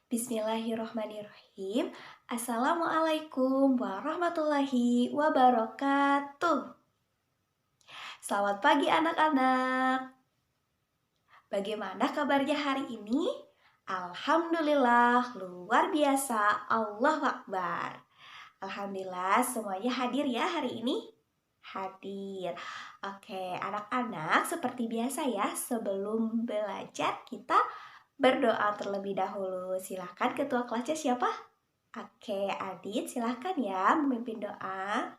Bismillahirrohmanirrohim. Assalamualaikum warahmatullahi wabarakatuh. Selamat pagi anak-anak. Bagaimana kabarnya hari ini? Alhamdulillah, luar biasa. Allahu Akbar. Alhamdulillah semuanya hadir ya hari ini? Hadir. Oke, anak-anak seperti biasa ya, sebelum belajar kita berdoa terlebih dahulu. Silahkan ketua kelasnya siapa? Oke, Adit silahkan ya memimpin doa.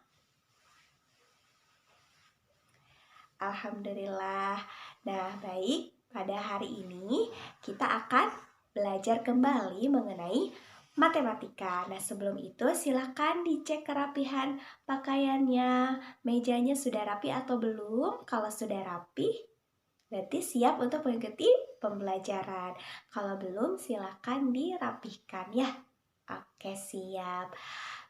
Alhamdulillah. Nah, baik. Pada hari ini kita akan belajar kembali mengenai matematika. Nah, sebelum itu silahkan dicek kerapihan pakaiannya. Mejanya sudah rapi atau belum? Kalau sudah rapi, berarti siap untuk mengikuti pembelajaran. Kalau belum, silakan dirapihkan ya. Oke, siap.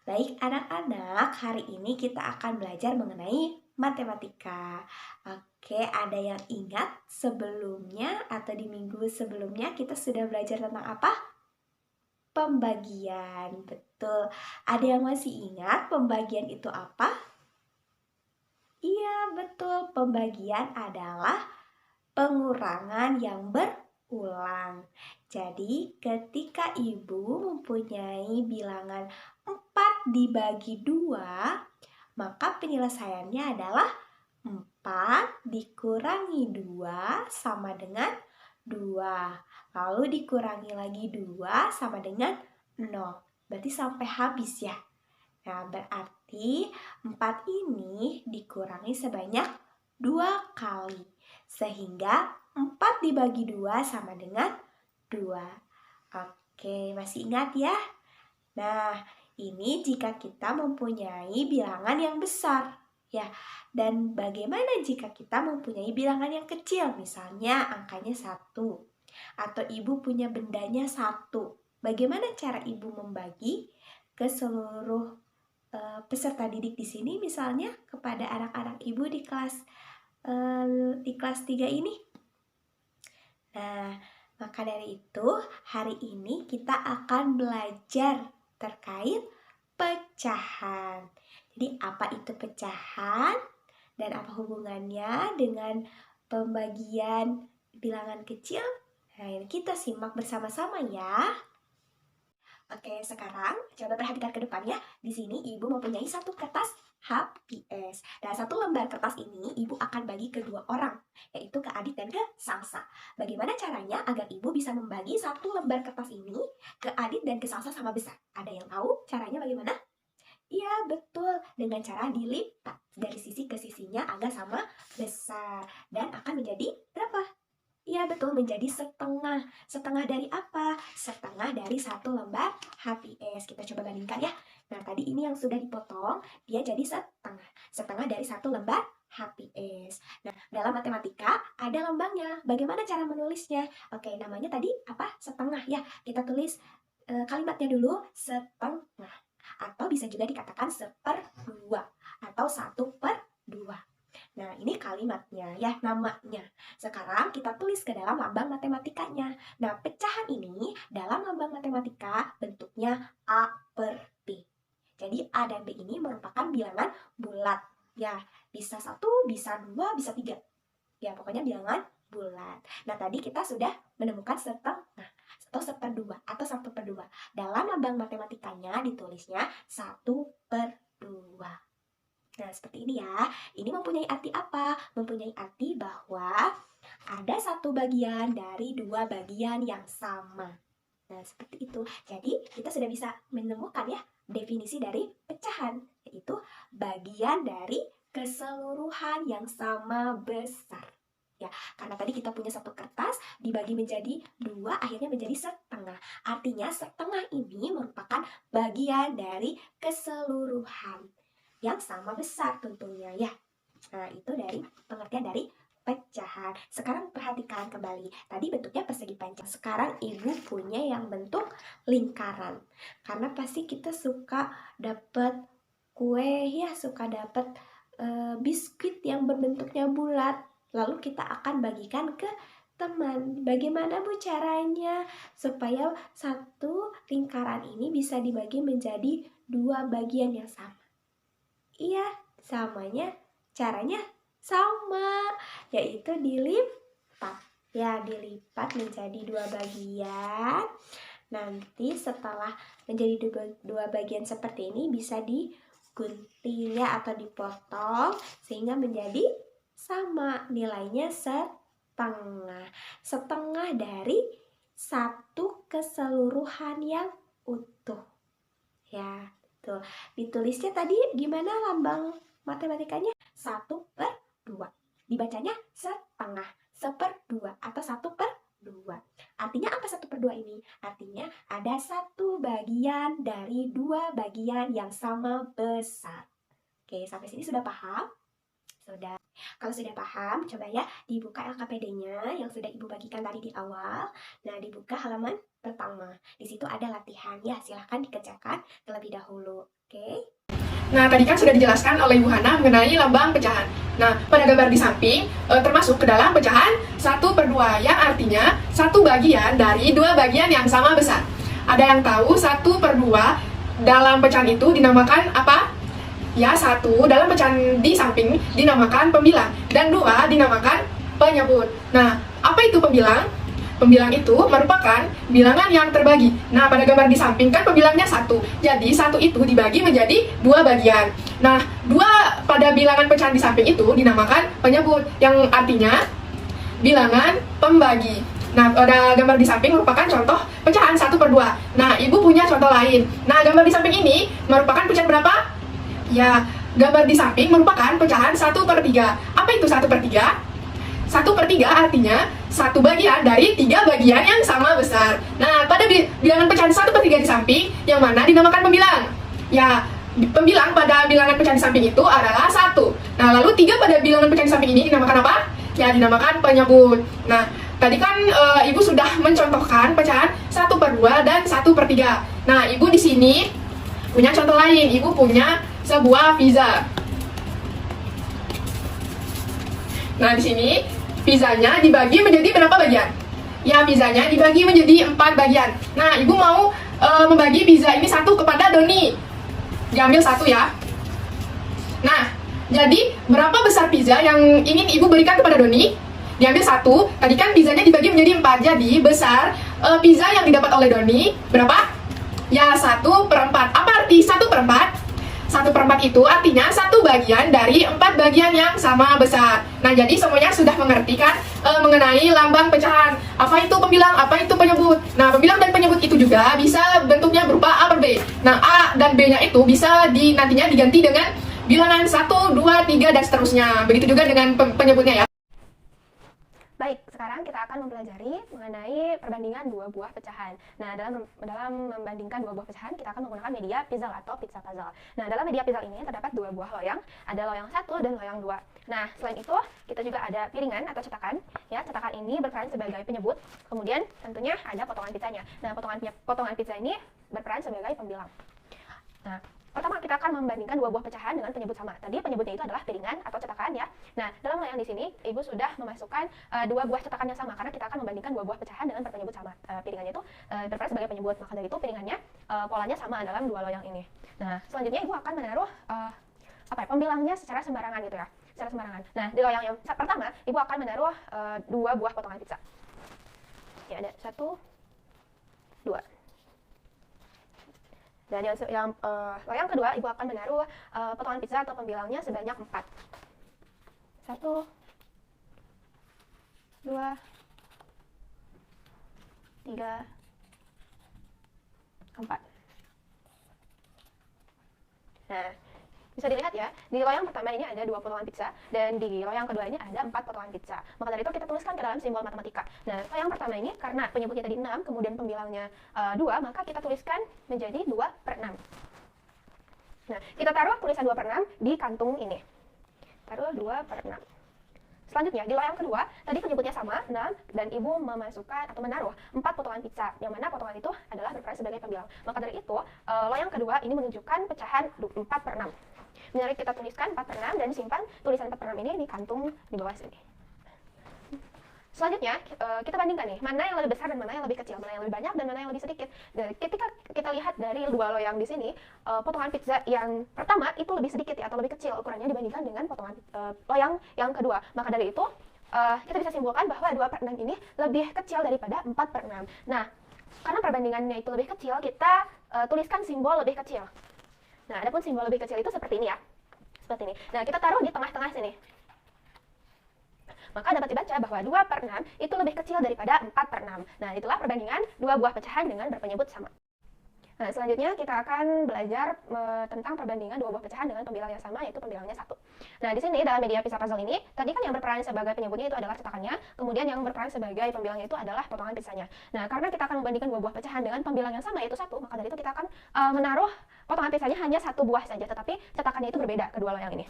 Baik anak-anak, hari ini kita akan belajar mengenai matematika. Oke, ada yang ingat sebelumnya atau di minggu sebelumnya kita sudah belajar tentang apa? Pembagian, betul. Ada yang masih ingat pembagian itu apa? Iya, betul. Pembagian adalah pengurangan yang berulang. Jadi ketika ibu mempunyai bilangan 4 dibagi 2, maka penyelesaiannya adalah 4 dikurangi 2 sama dengan 2. Lalu dikurangi lagi 2 sama dengan 0. Berarti sampai habis ya. Nah, berarti 4 ini dikurangi sebanyak 2 kali. Sehingga 4 dibagi 2 sama dengan 2. Oke, masih ingat ya? Nah, ini jika kita mempunyai bilangan yang besar. Ya, dan bagaimana jika kita mempunyai bilangan yang kecil? Misalnya angkanya 1. Atau ibu punya bendanya 1. Bagaimana cara ibu membagi ke seluruh peserta didik di sini, misalnya kepada anak-anak ibu di kelas 3 ini? Nah, maka dari itu hari ini kita akan belajar terkait pecahan. Jadi apa itu pecahan dan apa hubungannya dengan pembagian bilangan kecil? Nah, ini kita simak bersama-sama ya. Oke, sekarang coba perhatikan ke depannya. Di sini ibu mempunyai satu kertas HPS. Dan satu lembar kertas ini ibu akan bagi ke 2 orang, yaitu ke Adit dan ke Salsa. Bagaimana caranya agar ibu bisa membagi satu lembar kertas ini ke Adit dan ke Salsa sama besar? Ada yang tahu caranya bagaimana? Iya, betul. Dengan cara dilipat dari sisi ke sisinya agar sama besar. Dan akan menjadi berapa? Iya, betul, menjadi setengah. Setengah dari apa? Setengah dari satu lembar HPS. Kita coba bandingkan ya. Nah, tadi ini yang sudah dipotong, dia jadi setengah. Setengah dari satu lembar HPS. Nah, dalam matematika ada lambangnya. Bagaimana cara menulisnya? Oke, namanya tadi apa? Setengah ya. Kita tulis kalimatnya dulu, setengah. Atau bisa juga dikatakan 1/2 atau 1/2. Nah, ini kalimatnya ya, namanya. Sekarang kita tulis ke dalam lambang matematikanya. Nah, pecahan ini dalam lambang matematika bentuknya A per B. Jadi A dan B ini merupakan bilangan bulat. Ya, bisa 1, bisa 2, bisa 3. Ya, pokoknya bilangan bulat. Nah, tadi kita sudah menemukan setengah atau 1/2 atau 1/2. Dalam lambang matematikanya ditulisnya 1/2. Nah, seperti ini ya. Ini mempunyai arti apa? Mempunyai arti bahwa ada satu bagian dari 2 bagian yang sama. Nah, seperti itu. Jadi, kita sudah bisa menemukan ya definisi dari pecahan, yaitu bagian dari keseluruhan yang sama besar. Ya, karena tadi kita punya satu kertas dibagi menjadi 2, akhirnya menjadi setengah. Artinya setengah ini merupakan bagian dari keseluruhan yang sama besar tentunya ya. Nah, itu dari pengertian dari pecahan. Sekarang perhatikan kembali. Tadi bentuknya persegi panjang. Sekarang ibu punya yang bentuk lingkaran. Karena pasti kita suka dapat kue ya, suka dapat biskuit yang berbentuknya bulat. Lalu kita akan bagikan ke teman, bagaimana Bu caranya supaya satu lingkaran ini bisa dibagi menjadi dua bagian yang sama? Iya, caranya sama, yaitu dilipat. Ya, dilipat menjadi dua bagian. Nanti setelah menjadi dua bagian seperti ini bisa digunting ya atau dipotong sehingga menjadi sama, nilainya setengah dari satu keseluruhan yang utuh. Ya, tuh. Ditulisnya tadi gimana lambang matematikanya? 1/2. Dibacanya setengah, 1/2 atau 1/2. Artinya apa 1/2 ini? Artinya ada satu bagian dari dua bagian yang sama besar. Oke, sampai sini sudah paham? Sudah. Kalau sudah paham, coba ya dibuka LKPD-nya yang sudah Ibu bagikan tadi di awal. Nah, dibuka halaman pertama. Di situ ada latihan ya, silahkan dikerjakan terlebih dahulu. Oke? Nah, tadi kan sudah dijelaskan oleh Ibu Hana mengenai lambang pecahan. Nah, pada gambar di samping termasuk ke dalam pecahan 1/2 yang artinya satu bagian dari dua bagian yang sama besar. Ada yang tahu 1/2 dalam pecahan itu dinamakan apa? Ya, 1 dalam pecahan di samping dinamakan pembilang dan 2 dinamakan penyebut. Nah, apa itu pembilang? Pembilang itu merupakan bilangan yang terbagi. Nah, pada gambar di samping kan pembilangnya 1. Jadi, 1 itu dibagi menjadi dua bagian. Nah, 2 pada bilangan pecahan di samping itu dinamakan penyebut, yang artinya bilangan pembagi. Nah, pada gambar di samping merupakan contoh pecahan 1/2. Nah, Ibu punya contoh lain. Nah, gambar di samping ini merupakan pecahan berapa? Ya, gambar di samping merupakan pecahan 1/3. Apa itu 1/3? 1/3 artinya satu bagian dari 3 bagian yang sama besar. Nah, pada bilangan pecahan 1/3 di samping, yang mana dinamakan pembilang? Ya, pembilang pada bilangan pecahan di samping itu adalah 1. Nah, lalu 3 pada bilangan pecahan di samping ini dinamakan apa? Ya, dinamakan penyebut. Nah, tadi kan Ibu sudah mencontohkan pecahan 1/2 dan 1/3. Nah, Ibu di sini punya contoh lain. Ibu punya sebuah pizza. Nah, di sini pizzanya dibagi menjadi berapa bagian? Ya, pizzanya dibagi menjadi 4 bagian. Nah, Ibu mau membagi pizza ini satu kepada Doni. Diambil 1 ya. Nah, jadi berapa besar pizza yang ingin Ibu berikan kepada Doni? Diambil 1. Tadi kan pizzanya dibagi menjadi 4. Jadi besar pizza yang didapat oleh Doni berapa? Ya, 1/4. Apa arti 1/4? 1/4 itu artinya satu bagian dari 4 bagian yang sama besar. Nah, jadi semuanya sudah mengerti kan mengenai lambang pecahan. Apa itu pembilang, apa itu penyebut. Nah, pembilang dan penyebut itu juga bisa bentuknya berupa A per B. Nah, A dan B-nya itu bisa nantinya diganti dengan bilangan 1, 2, 3, dan seterusnya. Begitu juga dengan penyebutnya ya. Baik, sekarang kita akan mempelajari mengenai perbandingan dua buah pecahan. Nah, dalam membandingkan dua buah pecahan, kita akan menggunakan media puzzle atau pizza puzzle. Nah, dalam media puzzle ini terdapat dua buah loyang, ada loyang 1 dan loyang 2. Nah, selain itu, kita juga ada piringan atau cetakan. Ya, cetakan ini berperan sebagai penyebut. Kemudian, tentunya ada potongan pizzanya. Nah, potongan pizza ini berperan sebagai pembilang. Nah, pertama kita akan membandingkan dua buah pecahan dengan penyebut sama. Tadi penyebutnya itu adalah piringan atau cetakan ya. Nah, dalam loyang di sini Ibu sudah memasukkan dua buah cetakan yang sama karena kita akan membandingkan dua buah pecahan dengan berpenyebut sama. Piringannya itu berperan sebagai penyebut, maka dari itu piringannya polanya sama dalam dua loyang ini. Nah, selanjutnya Ibu akan menaruh pembilangnya secara sembarangan gitu ya. Secara sembarangan. Nah, di loyang yang pertama Ibu akan menaruh dua buah potongan pizza. Ya, ada 1, 2. Dan yang loyang kedua, Ibu akan menaruh potongan pizza atau pembilangnya sebanyak 4. 1, 2, 3, 4. Nah, bisa dilihat ya, di loyang pertama ini ada 2 potongan pizza, dan di loyang kedua ini ada 4 potongan pizza. Maka dari itu kita tuliskan ke dalam simbol matematika. Nah, loyang pertama ini karena penyebutnya tadi 6, kemudian pembilangnya 2, maka kita tuliskan menjadi 2/6. Nah, kita taruh tulisan 2/6 di kantung ini. Taruh 2/6. Selanjutnya, di loyang kedua, tadi penyebutnya sama, 6, dan Ibu memasukkan atau menaruh 4 potongan pizza, yang mana potongan itu adalah berperan sebagai pembilang. Maka dari itu, loyang kedua ini menunjukkan pecahan 4/6. Mari kita tuliskan 4/6 dan simpan tulisan 4/6 ini di kantung di bawah sini. Selanjutnya, kita bandingkan nih, mana yang lebih besar dan mana yang lebih kecil, mana yang lebih banyak dan mana yang lebih sedikit. Dan ketika kita lihat dari dua loyang di sini, potongan pizza yang pertama itu lebih sedikit ya, atau lebih kecil ukurannya dibandingkan dengan potongan loyang yang kedua. Maka dari itu, kita bisa simpulkan bahwa 2/6 ini lebih kecil daripada 4/6. Nah, karena perbandingannya itu lebih kecil, kita tuliskan simbol lebih kecil. Nah, adapun simbol lebih kecil itu seperti ini ya. Seperti ini. Nah, kita taruh di tengah-tengah sini. Maka dapat dibaca bahwa 2/6 itu lebih kecil daripada 4/6. Nah, itulah perbandingan dua buah pecahan dengan berpenyebut sama. Nah, selanjutnya kita akan belajar tentang perbandingan dua buah pecahan dengan pembilang yang sama, yaitu pembilangnya 1. Nah, di sini dalam media pizza puzzle ini, tadi kan yang berperan sebagai penyebutnya itu adalah cetakannya, kemudian yang berperan sebagai pembilangnya itu adalah potongan pizzanya. Nah, karena kita akan membandingkan dua buah pecahan dengan pembilang yang sama, yaitu 1, maka dari itu kita akan menaruh potongan pizzanya hanya 1 buah saja, tetapi cetakannya itu berbeda kedua loyang ini.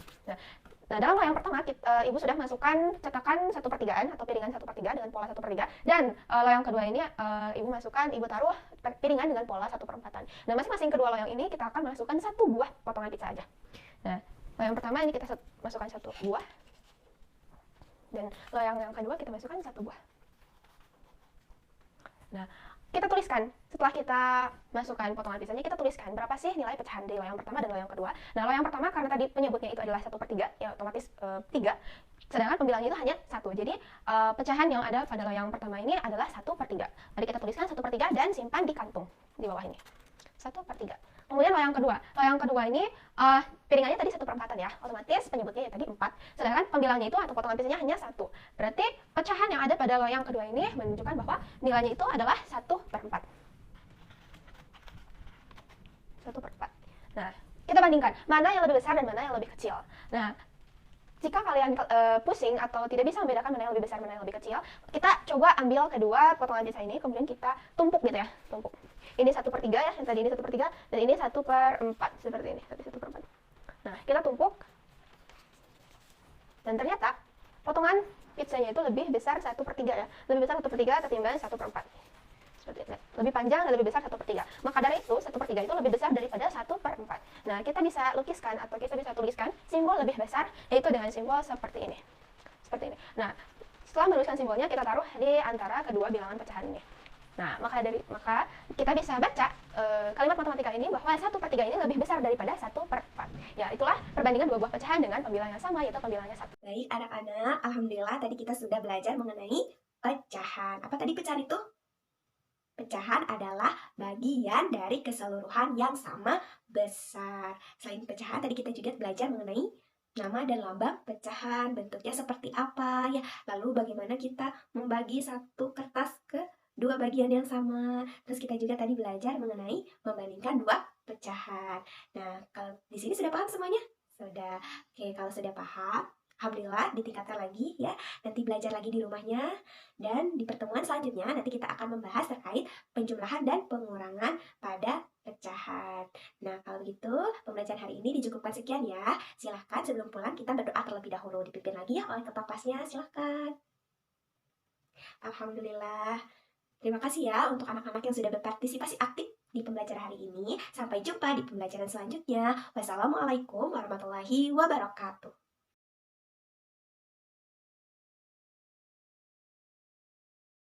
Nah, dalam loyang pertama, Ibu sudah masukkan cetakan 1/3 atau piringan 1/3 dengan pola 1/3, dan loyang kedua ini Ibu taruh piringan dengan pola 1/4. Nah, masing-masing kedua loyang ini kita akan masukkan 1 buah potongan pizza aja. Nah, loyang pertama ini kita masukkan 1 buah, dan loyang yang kedua kita masukkan 1 buah. Nah, kita tuliskan, setelah kita masukkan potongan pizzanya, kita tuliskan berapa sih nilai pecahan di loyang pertama dan loyang kedua. Nah, loyang pertama karena tadi penyebutnya itu adalah 1/3, ya otomatis 3, sedangkan pembilangnya itu hanya 1. Jadi pecahan yang ada pada loyang pertama ini adalah 1/3. Tadi kita tuliskan 1/3 dan simpan di kantung di bawah ini. 1/3. Kemudian loyang kedua ini piringannya tadi 1/4 ya, otomatis penyebutnya ya tadi 4, sedangkan pembilangnya itu atau potongan pizzanya hanya 1. Berarti pecahan yang ada pada loyang kedua ini menunjukkan bahwa nilainya itu adalah 1/4. 1/4. Nah, kita bandingkan mana yang lebih besar dan mana yang lebih kecil. Nah, jika kalian pusing atau tidak bisa membedakan mana yang lebih besar mana yang lebih kecil, kita coba ambil kedua potongan pizza ini, kemudian kita tumpuk gitu ya, tumpuk. Ini 1/3 ya, yang tadi ini 1/3, dan ini 1/4, seperti ini, tadi 1/4. Nah, kita tumpuk, dan ternyata potongan pizzanya itu lebih besar 1/3 ya, lebih besar 1/3 ketimbang 1/4. Seperti ini, lebih panjang dan lebih besar 1/3. Maka dari itu 1/3 itu lebih besar daripada 1/4. Nah, kita bisa lukiskan atau kita bisa tuliskan simbol lebih besar, yaitu dengan simbol seperti ini. Seperti ini. Nah, setelah menuliskan simbolnya, kita taruh di antara kedua bilangan pecahan ini. Nah, maka kita bisa baca kalimat matematika ini bahwa 1/3 ini lebih besar daripada 1/4. Ya, itulah perbandingan dua buah pecahan dengan pembilang yang sama, yaitu pembilangnya 1. Baik anak-anak, alhamdulillah tadi kita sudah belajar mengenai pecahan. Apa tadi pecahan itu? Pecahan adalah bagian dari keseluruhan yang sama besar. Selain pecahan, tadi kita juga belajar mengenai nama dan lambang pecahan, bentuknya seperti apa ya. Lalu bagaimana kita membagi satu kertas ke dua bagian yang sama. Terus kita juga tadi belajar mengenai membandingkan dua pecahan. Nah, kalau di sini sudah paham semuanya? Sudah. Oke, kalau sudah paham, alhamdulillah ditingkatkan lagi ya. Nanti belajar lagi di rumahnya. Dan di pertemuan selanjutnya nanti kita akan membahas terkait penjumlahan dan pengurangan pada pecahan. Nah, kalau gitu pembelajaran hari ini dicukupkan sekian ya. Silahkan sebelum pulang kita berdoa terlebih dahulu. Dipimpin lagi ya oleh ketua kelasnya. Silahkan. Alhamdulillah. Terima kasih ya untuk anak-anak yang sudah berpartisipasi aktif di pembelajaran hari ini. Sampai jumpa di pembelajaran selanjutnya. Wassalamualaikum warahmatullahi wabarakatuh.